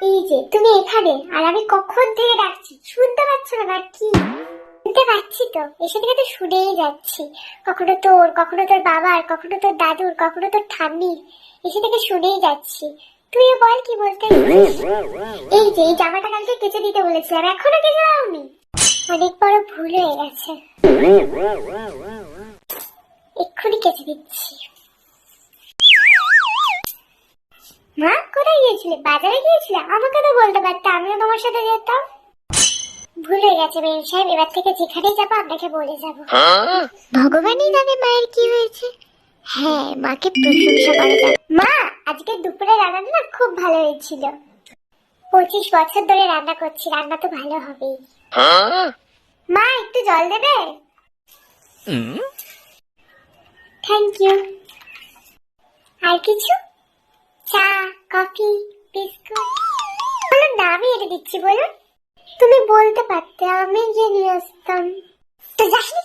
এই যে তুমি এখানে, আর আমি কখন থেকে ডাকছি, শুনতে পাচ্ছ না নাকি? শুনতে পাচ্ছি তো, এসে থেকে তো শুনেই যাচ্ছি। কখনো তোর, কখনো তোর বাবার, কখনো তোর দাদুর, কখনো তোর ঠাম্মির, এসে থেকে শুনেই যাচ্ছি। তুইও বল কি বলতে চাইছিস? এই যে এই জামাটা কালকে কেচে দিতে বলেছিলাম, এখনো কেচে দাওনি। অনেক বড় ভুল হয়ে গেছে, এক্ষুনি কেচে দিচ্ছি। মা কোথায় গিয়েছিলে? বাজারে গিয়েছিলে? আমাকে তো বলতে পারতে, আমিও তোমার সাথে যেতাম। ভুল হয়ে গেছে মেম সাহেব, এবার থেকে যেখানেই যাবো আপনাকে বলে যাবো। ভগবানই জানে মায়ের কি হয়েছে। হ্যাঁ, মাকে প্রশংসা করা যাবে। মা, আজকে দুপুরে রান্নাটা না খুব ভালো হয়েছিল। 25 বছর ধরে রান্না করছি, রান্না তো ভালো হবেই। মা একটু জল দেবে? Thank you. আর কিছু? চা, কফি, বিস্কুট? বলুন না, আমি এনে দিচ্ছি। বলুন। তুমি বলতে পারতে, আমি গিয়ে নিয়ে আসতাম। তো যাসনি